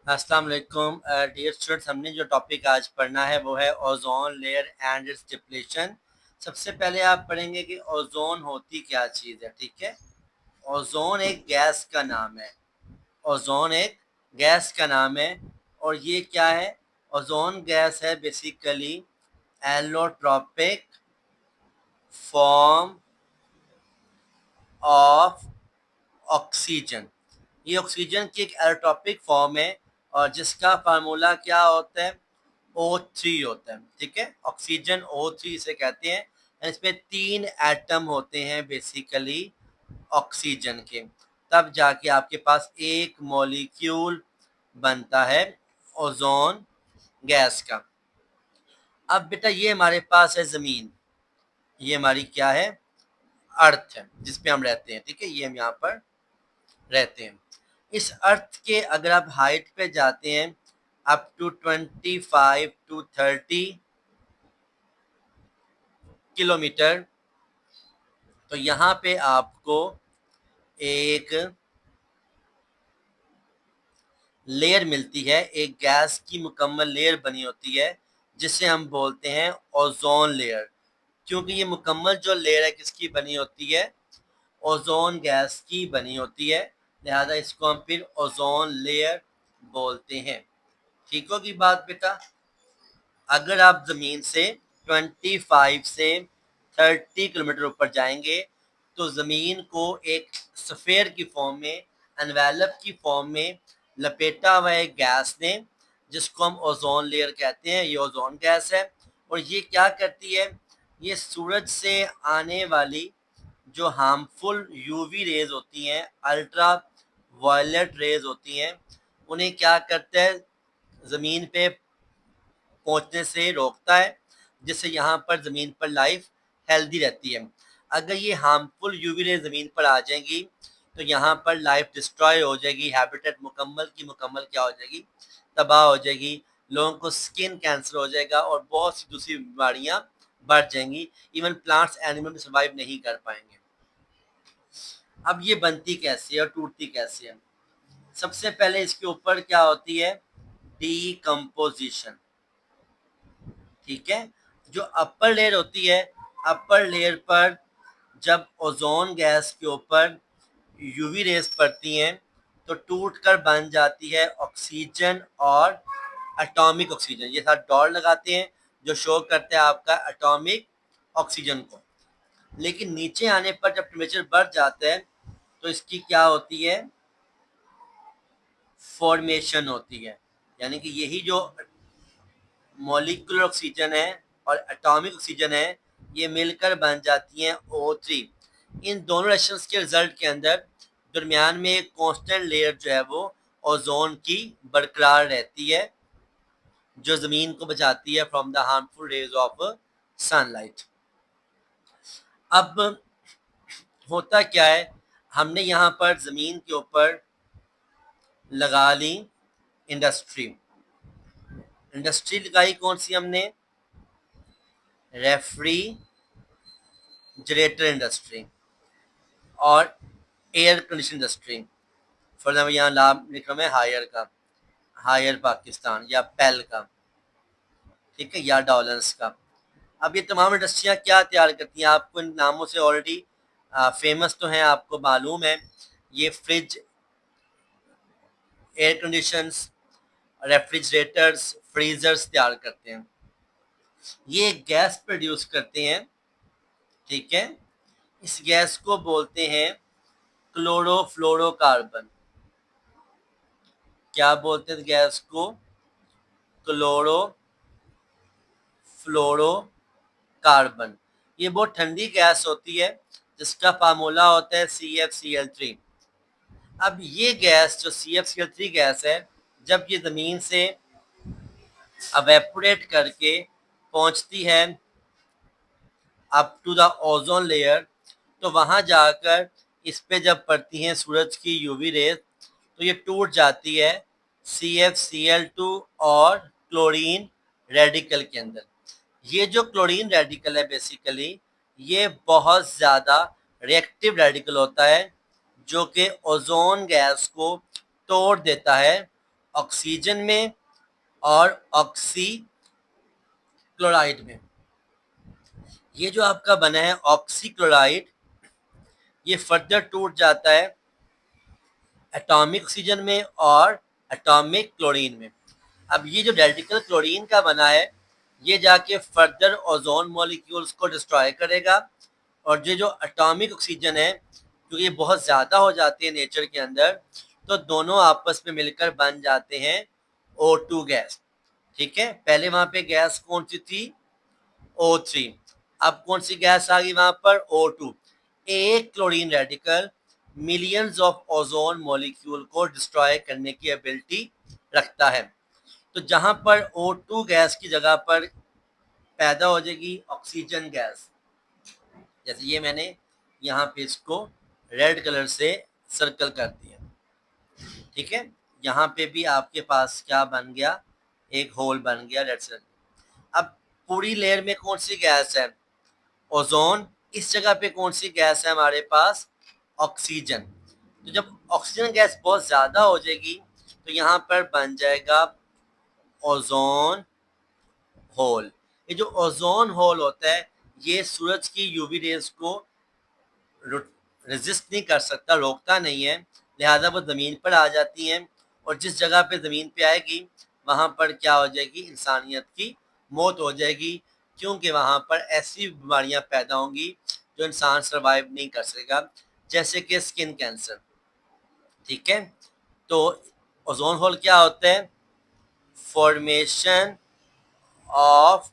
अस्सलाम वालेकुम dear students. हमने जो टॉपिक आज पढ़ना है वो है ozone layer and it's depletion. सबसे पहले आप पढ़ेंगे कि ओजोन होती क्या चीज़ है। ठीक है, ओजोन एक गैस का नाम है। ओजोन एक गैस का नाम है और ये क्या है? ओजोन गैस है basically allotropic form of oxygen. ये ऑक्सीजन की एक एलोट्रॉपिक फॉर्म है और जिसका फार्मूला क्या होता है? O3 होता है। ठीक है, ऑक्सीजन O3 इसे कहते हैं। इसमें 3 एटम होते हैं बेसिकली ऑक्सीजन के, तब जाके आपके पास एक मॉलिक्यूल बनता है ओजोन गैस का। अब बेटा ये हमारे पास है ज़मीन, ये हमारी क्या है? अर्थ है जिसपे हम रहते हैं। ठीक है, ये हम यहाँ पर रहते हैं। इस अर्थ के अगर आप हाइट पे जाते हैं अप टू 25 टू 30 किलोमीटर, तो यहाँ पे आपको एक लेयर मिलती है, एक गैस की मुकम्मल लेयर बनी होती है जिसे हम बोलते हैं ओजोन लेयर। क्योंकि ये मुकम्मल जो लेयर है किसकी बनी होती है? ओजोन गैस की बनी होती है, लिहाजा इसको हम फिर ओजोन लेयर बोलते हैं। ठीक होगी बात बेटा? अगर आप ज़मीन से 25 से 30 किलोमीटर ऊपर जाएंगे तो ज़मीन को एक सफ़ेयर की फॉर्म में, एनवेलप की फॉर्म में लपेटा हुआ एक गैस ने जिसको हम ओजोन लेयर कहते हैं। ये ओजोन गैस है और ये क्या करती है? ये सूरज से आने वाली जो हार्मफुल यूवी रेज होती हैं, अल्ट्रा वायलेट रेज होती हैं, उन्हें क्या करता है? ज़मीन पे पहुंचने से रोकता है, जिससे यहाँ पर ज़मीन पर लाइफ हेल्दी रहती है। अगर ये हार्मफुल यूवी रे ज़मीन पर आ जाएंगी तो यहाँ पर लाइफ डिस्ट्रॉय हो जाएगी, हैबिटेट मुकम्मल की मुकम्मल क्या हो जाएगी? तबाह हो जाएगी। लोगों को स्किन कैंसर हो जाएगा और बहुत सी दूसरी बीमारियाँ बढ़ जाएंगी। इवन प्लांट्स एनिमल भी सर्वाइव नहीं कर पाएंगे। अब ये बनती कैसे है और टूटती कैसे है? सबसे पहले इसके ऊपर क्या होती है? डीकम्पोजिशन। ठीक है, जो अपर लेयर होती है, अपर लेयर पर जब ओजोन गैस के ऊपर यूवी रेस पड़ती हैं तो टूट कर बन जाती है ऑक्सीजन और एटॉमिक ऑक्सीजन। ये साथ डॉट लगाते हैं जो शो करते हैं आपका एटॉमिक ऑक्सीजन को। लेकिन नीचे आने पर जब टेम्परेचर बढ़ जाता है तो इसकी क्या होती है? फॉर्मेशन होती है। यानी कि यही जो मॉलिक्यूलर ऑक्सीजन है और एटॉमिक ऑक्सीजन है, ये मिलकर बन जाती हैं O3। इन दोनों रिएक्शंस के रिजल्ट के अंदर दरमियान में एक कांस्टेंट लेयर जो है वो ओजोन की बरकरार रहती है, जो ज़मीन को बचाती है from the harmful rays of sunlight. अब होता क्या है? हमने यहाँ पर ज़मीन के ऊपर लगा ली इंडस्ट्री। इंडस्ट्री लगाई कौन सी हमने? रेफ्रिजरेटर इंडस्ट्री और air condition industry. For example यहाँ नाम लिख रहा हूँ मैं हायर का, हायर पाकिस्तान या पेल का, ठीक है, या डॉलर्स का। अब ये तमाम इंडस्ट्रियाँ क्या तैयार करती हैं? आपको इन नामों से ऑलरेडी फेमस तो हैं, आपको मालूम है। ये fridge, air conditions, refrigerators, freezers तैयार करते हैं। ये गैस प्रोड्यूस करते हैं। ठीक है, इस गैस को बोलते हैं क्लोरोफ्लोरोकार्बन। क्या बोलते हैं गैस को? क्लोरोफ्लोरोकार्बन। ये बहुत ठंडी गैस होती है जिसका फार्मूला होता है CFCl3। अब ये गैस जो CFCl3 गैस है, जब ये ज़मीन से अवेपोरेट करके पहुंचती है up to the ozone layer, तो वहां जाकर इस पे जब पड़ती हैं सूरज की यूवी रेज तो ये टूट जाती है CFCl2 और क्लोरीन रेडिकल के अंदर। ये जो क्लोरीन रेडिकल है बेसिकली ये बहुत ज़्यादा रिएक्टिव रेडिकल होता है जो कि ओजोन गैस को तोड़ देता है ऑक्सीजन में और ऑक्सीक्लोराइड में। ये जो आपका बना है ऑक्सीक्लोराइड, ये फर्दर टूट जाता है एटॉमिक ऑक्सीजन में और एटॉमिक क्लोरीन में। अब ये जो रेडिकल क्लोरीन का बना है, ये जाके फर्दर ओजोन मॉलिक्यूल्स को डिस्ट्रॉय करेगा, और ये जो एटॉमिक ऑक्सीजन है, क्योंकि ये बहुत ज़्यादा हो जाती है नेचर के अंदर, तो दोनों आपस में मिलकर बन जाते हैं O2 गैस। ठीक है, पहले वहाँ पे गैस कौन सी थी? O3। अब कौन सी गैस आ गई वहाँ पर? O2। एक chlorine radical millions of ozone molecule को डिस्ट्रॉय करने की एबिलिटी रखता है। तो जहाँ पर O2 गैस की जगह पर पैदा हो जाएगी ऑक्सीजन गैस, जैसे ये मैंने यहाँ पे इसको रेड कलर से सर्कल कर दिया। ठीक है, यहाँ पे भी आपके पास क्या बन गया? एक होल बन गया रेड से। अब पूरी लेयर में कौन सी गैस है? ओजोन। इस जगह पे कौन सी गैस है हमारे पास? ऑक्सीजन। तो जब ऑक्सीजन गैस बहुत ज़्यादा हो जाएगी तो यहाँ पर बन जाएगा ओजोन होल। ये जो ओजोन होल होता है, ये सूरज की यूवी रेज को रेजिस्ट नहीं कर सकता, रोकता नहीं है, लिहाजा वो ज़मीन पर आ जाती हैं, और जिस जगह पे ज़मीन पे आएगी वहाँ पर क्या हो जाएगी? इंसानियत की मौत हो जाएगी, क्योंकि वहाँ पर ऐसी बीमारियाँ पैदा होंगी जो इंसान सर्वाइव नहीं कर सकेगा, जैसे कि स्किन कैंसर। ठीक है, तो ओजोन होल क्या होता है? Formation of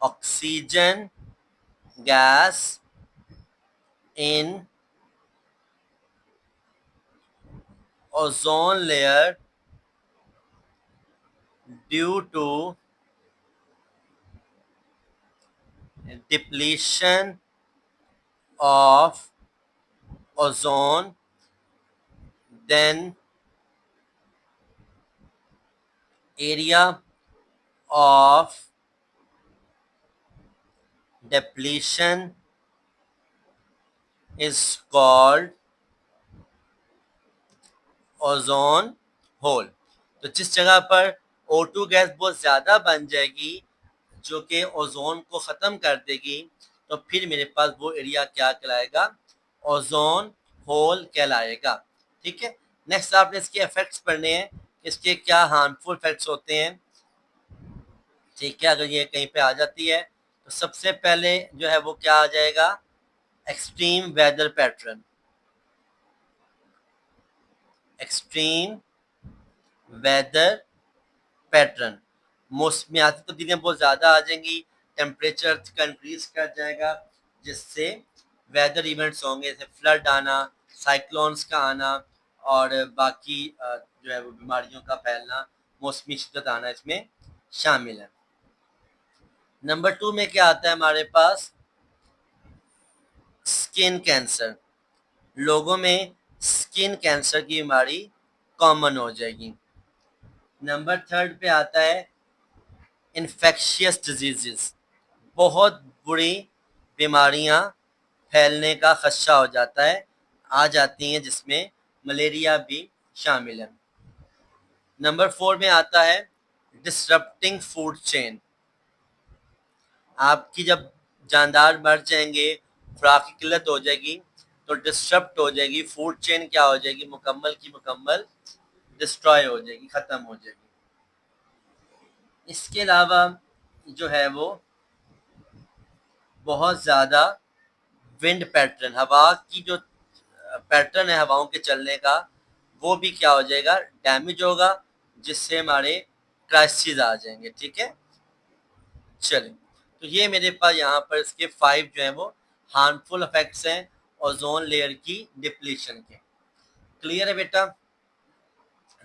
oxygen gas in ozone layer due to depletion of ozone, then area of depletion is called ozone hole. तो जिस जगह पर O2 गैस बहुत ज़्यादा बन जाएगी जो कि ओजोन को ख़त्म कर देगी, तो फिर मेरे पास वो एरिया क्या कहलाएगा? ओजोन होल कहलाएगा। ठीक है, नेक्स्ट आपने इसके इफेक्ट्स पढ़ने हैं, इसके क्या हार्मफुल इफेक्ट्स होते हैं। ठीक है, अगर ये कहीं पे आ जाती है तो सबसे पहले जो है वो क्या आ जाएगा? Extreme weather pattern. Extreme weather pattern, मौसमियाती तब्दीलियाँ बहुत ज़्यादा आ जाएंगी, टेम्परेचर का इंक्रीज कर जाएगा, जिससे वेदर इवेंट्स होंगे, जैसे फ्लड आना, साइक्लोन्स का आना, और बाकी जो है वो बीमारियों का फैलना, मौसमी शिद्दत आना इसमें शामिल है। नंबर 2 में क्या आता है हमारे पास? Skin cancer. लोगों में स्किन कैंसर की बीमारी कॉमन हो जाएगी। नंबर 3 पे आता है इन्फेक्शियस डिजीजेस। बहुत बुरी बीमारियां फैलने का खदशा हो जाता है, आ जाती हैं, जिसमें मलेरिया भी शामिल है। नंबर 4 में आता है डिसरप्टिंग फूड चेन। आपकी जब जानदार मर जाएंगे, खुराक की किल्लत हो जाएगी, तो डिसरप्ट हो जाएगी फूड चेन, क्या हो जाएगी? मुकम्मल की मुकम्मल डिस्ट्रॉय हो जाएगी, ख़त्म हो जाएगी। इसके अलावा जो है वो बहुत ज़्यादा विंड पैटर्न, हवा की जो पैटर्न है हवाओं के चलने का, वो भी क्या हो जाएगा? डैमेज होगा, जिससे हमारे क्राइसिस आ जाएंगे। ठीक है, चलिए, तो ये मेरे पास यहाँ पर इसके 5 जो है वो हार्मफुल इफेक्ट्स हैं ओजोन लेयर की डिप्लीशन के। क्लियर है बेटा?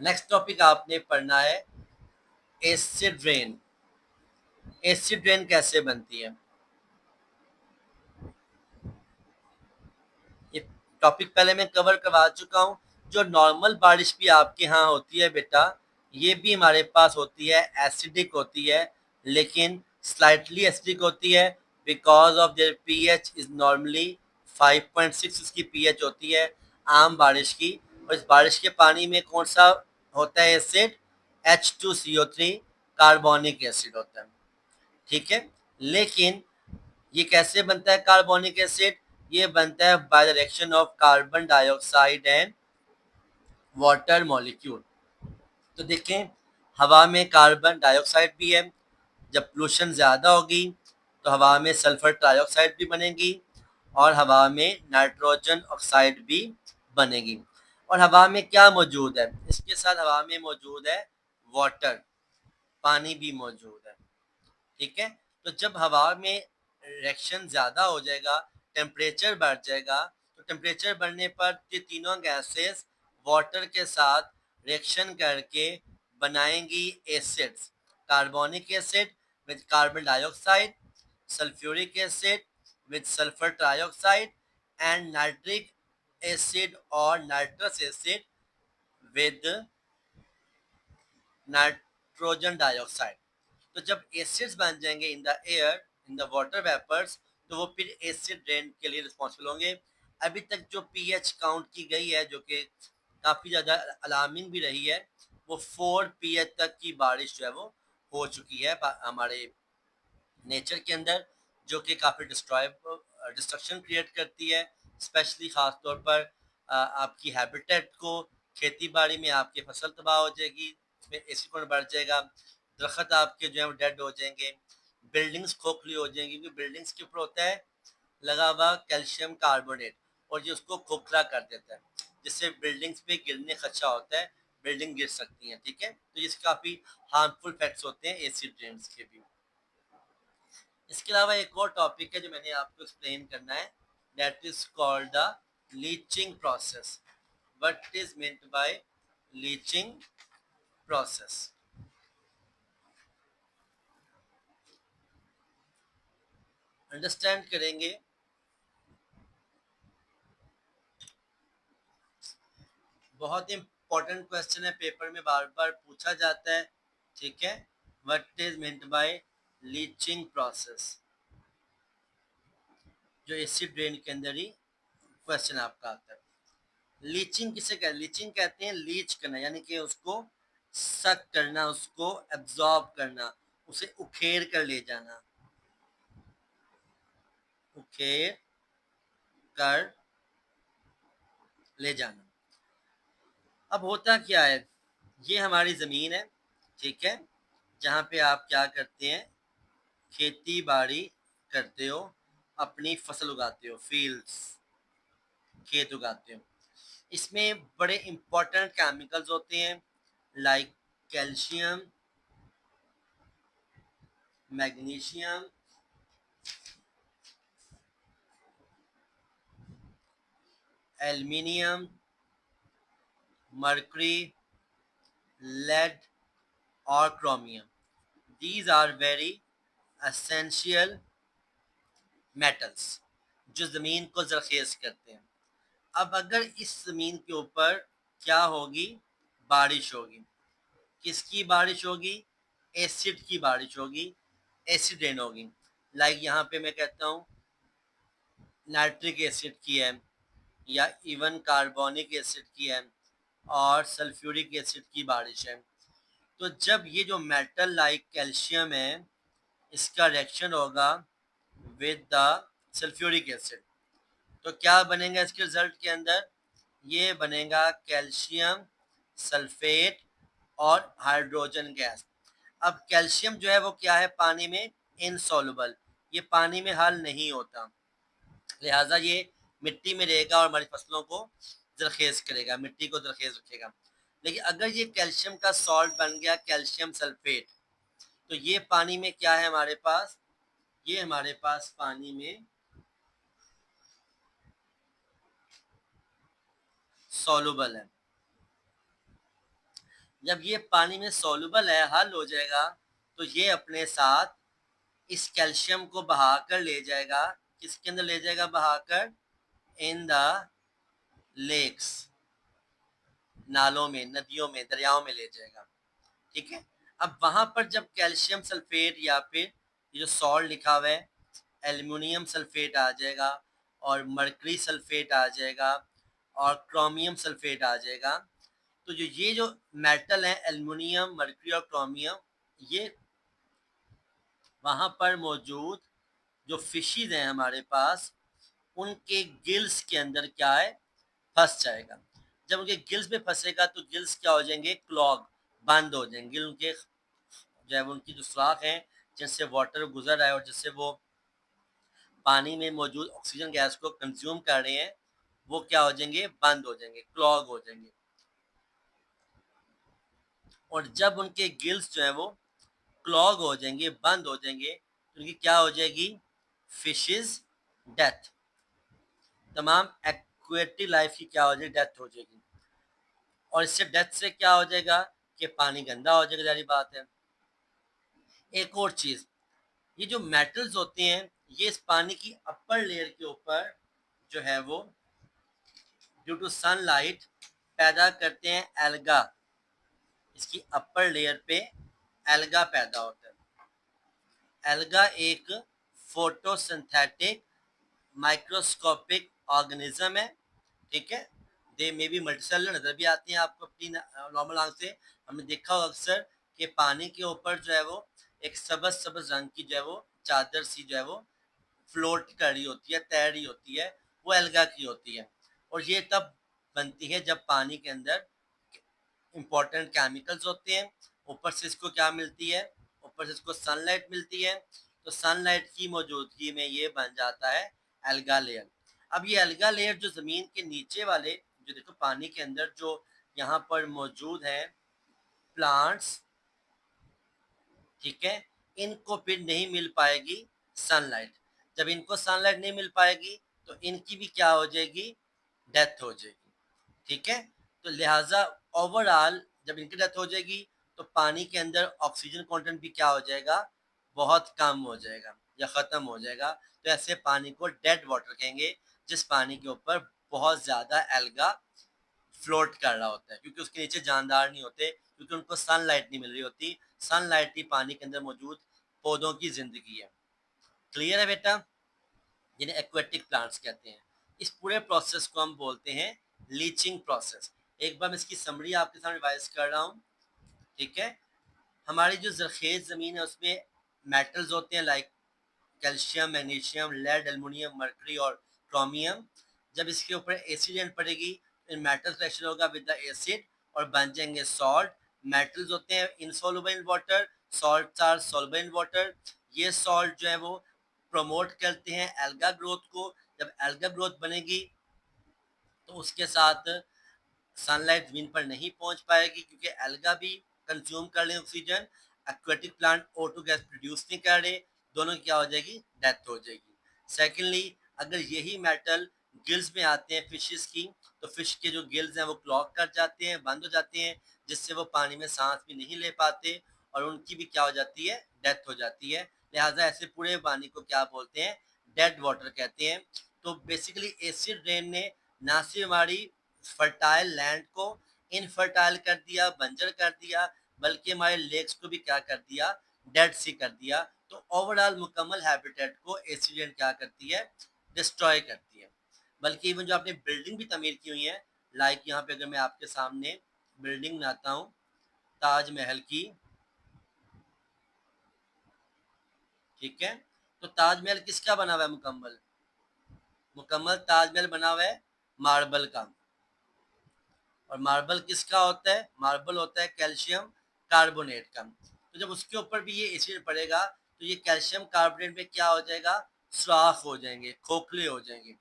नेक्स्ट टॉपिक आपने पढ़ना है एसिड रेन। एसिड रेन कैसे बनती है? ये टॉपिक पहले मैं कवर करवा चुका हूँ। जो नॉर्मल बारिश भी आपके यहाँ होती है बेटा, ये भी हमारे पास होती है, एसिडिक होती है, लेकिन स्लाइटली एसिडिक होती है, because of their pH is normally 5.6 इसकी पीएच होती है आम बारिश की। और इस बारिश के पानी में कौन सा होता है एसिड H2CO3 कार्बोनिक एसिड होता है, ठीक है। लेकिन ये कैसे बनता है कार्बोनिक एसिड? ये बनता है by the reaction of carbon dioxide and water molecule. तो देखें, हवा में कार्बन डाइऑक्साइड भी है, जब पोल्यूशन ज़्यादा होगी तो हवा में सल्फर ट्राइऑक्साइड भी बनेगी और हवा में नाइट्रोजन ऑक्साइड भी बनेगी। और हवा में क्या मौजूद है? इसके साथ हवा में मौजूद है वाटर, पानी भी मौजूद है, ठीक है। तो जब हवा में रिएक्शन ज़्यादा हो जाएगा, टेम्परेचर बढ़ जाएगा, तो टेम्परेचर बढ़ने पर ये तीनों गैसेस वाटर के साथ रिएक्शन करके बनाएंगी acids, carbonic acid with carbon dioxide, sulphuric acid with sulphur trioxide and nitric acid और nitrous acid with nitrogen dioxide. तो जब एसिड्स बन जाएंगे in the air, in the water vapours, तो वो फिर एसिड रेन के लिए रिस्पॉन्सिबल होंगे। अभी तक जो पीएच काउंट की गई है, जो कि काफ़ी ज़्यादा अलार्मिंग भी रही है, वो 4 पीएच तक की बारिश जो है वो हो चुकी है हमारे नेचर के अंदर, जो कि काफ़ी डिस्ट्रक्शन क्रिएट करती है, स्पेशली ख़ास तौर पर आपकी हैबिटेट को, खेती बाड़ी में आपकी फसल तबाह हो जाएगी, इसमें एसिड कौन बढ़ जाएगा, दरख्त आपके जो है वो डेड हो जाएंगे, बिल्डिंग्स खोखली हो जाएंगी, क्योंकि बिल्डिंग्स के ऊपर होता है लगा हुआ कैल्शियम कार्बोनेट और ये उसको खोखला कर देता है, जिससे बिल्डिंग्स पे गिरने खदशा होता है, बिल्डिंग गिर सकती है, ठीक है। तो ये काफ़ी हार्मफुल फैक्ट्स होते हैं एसिड रेन्स के भी। इसके अलावा एक और टॉपिक है जो मैंने आपको एक्सप्लेन करना है, that is called the leaching process. What is meant by leaching process? Understand करेंगे। बहुत इंपॉर्टेंट क्वेश्चन है, पेपर में बार बार पूछा जाता है, ठीक है। What is meant by leaching process, जो एसिड रेन के अंदर ही क्वेश्चन आपका आता है। लीचिंग किसे कहते हैं? लीचिंग कहते हैं लीच करना, यानी कि उसको सक करना, उसको एब्जॉर्ब करना, उसे उखेड़ कर ले जाना, उखेड़ कर ले जाना। अब होता क्या है, ये हमारी ज़मीन है, ठीक है, जहाँ पे आप क्या करते हैं, खेती बाड़ी करते हो, अपनी फसल उगाते हो, फील्ड्स, खेत उगाते हो। इसमें बड़े इंपॉर्टेंट केमिकल्स होते हैं, like calcium, magnesium, aluminium, mercury, lead और chromium. These are very essential metals जो ज़मीन को जरखेज करते हैं। अब अगर इस ज़मीन के ऊपर क्या होगी, बारिश होगी, किसकी बारिश होगी? एसिड की बारिश होगी, एसिड रेन होगी। लाइक यहाँ पे मैं कहता हूँ नाइट्रिक एसिड की है, या इवन कार्बोनिक एसिड की है और सल्फ्यूरिक एसिड की बारिश है। तो जब ये जो मेटल लाइक कैल्शियम है, इसका रिएक्शन होगा विद द सल्फ्यूरिक एसिड, तो क्या बनेगा इसके रिजल्ट के अंदर? ये बनेगा कैल्शियम सल्फेट और हाइड्रोजन गैस। अब कैल्शियम जो है वो क्या है, पानी में इनसॉल्युबल, ये पानी में हल नहीं होता, लिहाजा ये मिट्टी में रहेगा और हमारी फसलों को जरखेज करेगा, मिट्टी को जरखेज रखेगा। लेकिन अगर ये कैल्शियम का सॉल्ट बन गया, कैल्शियम सल्फेट, तो ये पानी में क्या है हमारे पास, ये हमारे पास पानी में सॉल्युबल है। जब ये पानी में सॉल्युबल है, हल हो जाएगा, तो ये अपने साथ इस कैल्शियम को बहाकर ले जाएगा, किसके अंदर ले जाएगा बहाकर? इन द लेक्स, नालों में, नदियों में, दरियाओं में ले जाएगा, ठीक है। अब वहां पर जब कैल्शियम सल्फेट या फिर ये जो सॉल्ट लिखा हुआ है, एल्युमिनियम सल्फेट आ जाएगा और मर्करी सल्फेट आ जाएगा और क्रोमियम सल्फेट आ जाएगा, तो ये जो मेटल है एल्युमिनियम, मर्क्यूरी और क्रोमियम, ये वहाँ पर मौजूद जो फिशीज हैं हमारे पास, उनके गिल्स के अंदर क्या है, फंस जाएगा। जब उनके गिल्स में फंसेगा तो गिल्स क्या हो जाएंगे, क्लॉग, बंद हो जाएंगे। उनके जो है उनकी जो सुराख है जिनसे वाटर गुजर रहा है और जिससे वो पानी में मौजूद ऑक्सीजन गैस को कंज्यूम कर रहे हैं, वो क्या हो जाएंगे, बंद हो जाएंगे, क्लॉग हो जाएंगे। और जब उनके गिल्स जो है वो क्लॉग हो जाएंगे, बंद हो जाएंगे, तो उनकी क्या हो जाएगी, फिशेस डेथ। तमाम एक्वेटिक लाइफ की क्या हो जाएगी, डेथ हो जाएगी। और इससे डेथ से क्या हो जाएगा कि पानी गंदा हो जाएगा, जारी बात है। एक और चीज, ये जो मेटल्स होते हैं ये इस पानी की अपर लेयर के ऊपर जो है वो ड्यू टू सनलाइट पैदा करते हैं एल्गा। इसकी अपर लेयर पे एल्गा पैदा होता है। एल्गा एक फोटोसिंथेटिक माइक्रोस्कोपिक ऑर्गेनिज्म है, ठीक है। दे में भी मल्टीसेलुलर नजर भी आती हैं आपको अपनी नॉर्मल आंख से। हमने देखा होगा अक्सर कि पानी के ऊपर जो है वो एक सबज सबज रंग की जो है वो चादर सी जो है वो फ्लोट कर रही होती है, तैर रही होती है, वो एल्गा की होती है। और ये तब बनती है जब पानी के अंदर इंपॉर्टेंट केमिकल्स होते हैं। ऊपर से इसको क्या मिलती है, ऊपर से इसको सनलाइट मिलती है, तो सनलाइट की मौजूदगी में ये बन जाता है एल्गा लेयर। अब ये एल्गा लेयर जो जमीन के नीचे वाले जो देखो पानी के अंदर जो यहाँ पर मौजूद है प्लांट्स, ठीक है, इनको फिर नहीं मिल पाएगी सनलाइट। जब इनको सनलाइट नहीं मिल पाएगी तो इनकी भी क्या हो जाएगी, डेथ हो जाएगी, ठीक है। तो लिहाजा ओवरऑल जब इनकी डेथ हो जाएगी तो पानी के अंदर ऑक्सीजन कंटेंट भी क्या हो जाएगा, बहुत कम हो जाएगा या ख़त्म हो जाएगा। तो ऐसे पानी को डेड वाटर कहेंगे, जिस पानी के ऊपर बहुत ज़्यादा एल्गा फ्लोट कर रहा होता है, क्योंकि उसके नीचे जानदार नहीं होते, क्योंकि उनको सनलाइट नहीं मिल रही होती। सनलाइट ही पानी के अंदर मौजूद पौधों की ज़िंदगी है। क्लियर है बेटा, जिन्हें एक्वेटिक प्लांट्स कहते हैं। इस पूरे प्रोसेस को हम बोलते हैं लीचिंग प्रोसेस। एक बार मैं इसकी समरी आपके सामने रिवाइज कर रहा हूँ, ठीक है। हमारी जो जरखेज ज़मीन है उसमें मेटल्स होते हैं like calcium, magnesium, lead, aluminium, mercury और क्रोमियम। जब इसके ऊपर एसिड रेन पड़ेगी तो इन मेटल्स रिएक्शन होगा विद द एसिड और बन जाएंगे सॉल्ट। मेटल्स होते हैं insoluble in water, salts are soluble in water. ये सॉल्ट जो है वो प्रमोट करते हैं एल्गा ग्रोथ को। जब एल्गा ग्रोथ बनेगी तो उसके साथ सनलाइट जमीन पर नहीं पहुंच पाएगी, क्योंकि एल्गा भी कंज्यूम कर रहे oxygen, aquatic plant O2 gas produce नहीं कर रहे, दोनों की क्या हो जाएगी, डेथ हो जाएगी। सेकेंडली, अगर यही मेटल गिल्स में आते हैं फिशेस की, तो फिश के जो गिल्स हैं वो क्लॉग कर जाते हैं, बंद हो जाते हैं, जिससे वो पानी में सांस भी नहीं ले पाते और उनकी भी क्या हो जाती है, डेथ हो जाती है। लिहाजा ऐसे पूरे पानी को क्या बोलते हैं, डेड वाटर कहते हैं। तो बेसिकली एसिड रेन ने ना सिर्फ हमारी फर्टाइल लैंड को इनफर्टाइल कर दिया, बंजर कर दिया, बल्कि हमारे लेक्स को भी क्या कर दिया, डेड सी कर दिया। तो ओवरऑल मुकम्मल हैबिटेट को एसिड रेन क्या करती है, डिस्ट्रॉय करती है। बल्कि इवन जो आपने बिल्डिंग भी तमीर की हुई है, लाइक यहाँ पे अगर मैं आपके सामने बिल्डिंग बनाता हूँ ताजमहल की, ठीक है, तो ताजमहल किसका बना हुआ है, मुकम्मल मुकम्मल ताजमहल बना हुआ है मार्बल का। और मार्बल किसका होता है, मार्बल होता है कैल्शियम कार्बोनेट का। तो जब उसके ऊपर भी ये एसिड पड़ेगा तो ये कैल्शियम कार्बोनेट में क्या हो जाएगा, सुराख हो जाएंगे, खोखले हो जाएंगे।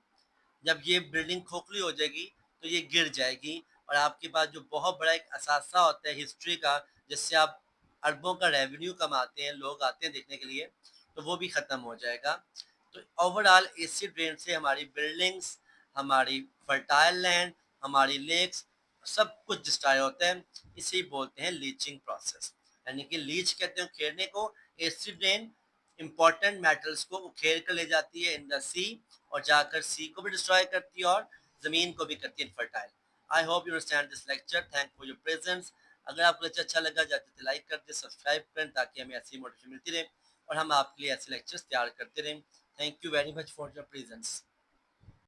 जब ये बिल्डिंग खोखली हो जाएगी तो ये गिर जाएगी और आपके पास जो बहुत बड़ा एक असासा होता है हिस्ट्री का, जिससे आप अरबों का रेवेन्यू कमाते हैं, लोग आते हैं देखने के लिए, तो वो भी ख़त्म हो जाएगा। तो ओवरऑल एसिड रेन से हमारी बिल्डिंग्स, हमारी फर्टाइल लैंड, हमारी लेक्स, सब कुछ डिस्ट्रॉय होता है। इसे ही बोलते हैं लीचिंग प्रोसेस, यानी कि लीच कहते हैं उखेड़ने को। एसिड रेन इंपॉर्टेंट मेटल्स को उखेड़ कर ले जाती है इन द सी और जाकर सी को भी डिस्ट्रॉय करती है और जमीन को भी करती है infertile. I hope you understand this lecture, thank for your presence. अगर आपको लेक्चर अच्छा लगा जाते तो लाइक कर दे, सब्सक्राइब करें ताकि हमें ऐसी मोटिवेशन मिलती रहे और हम आपके लिए ऐसे लेक्चर्स तैयार करते रहें। Thank you very much for your presence.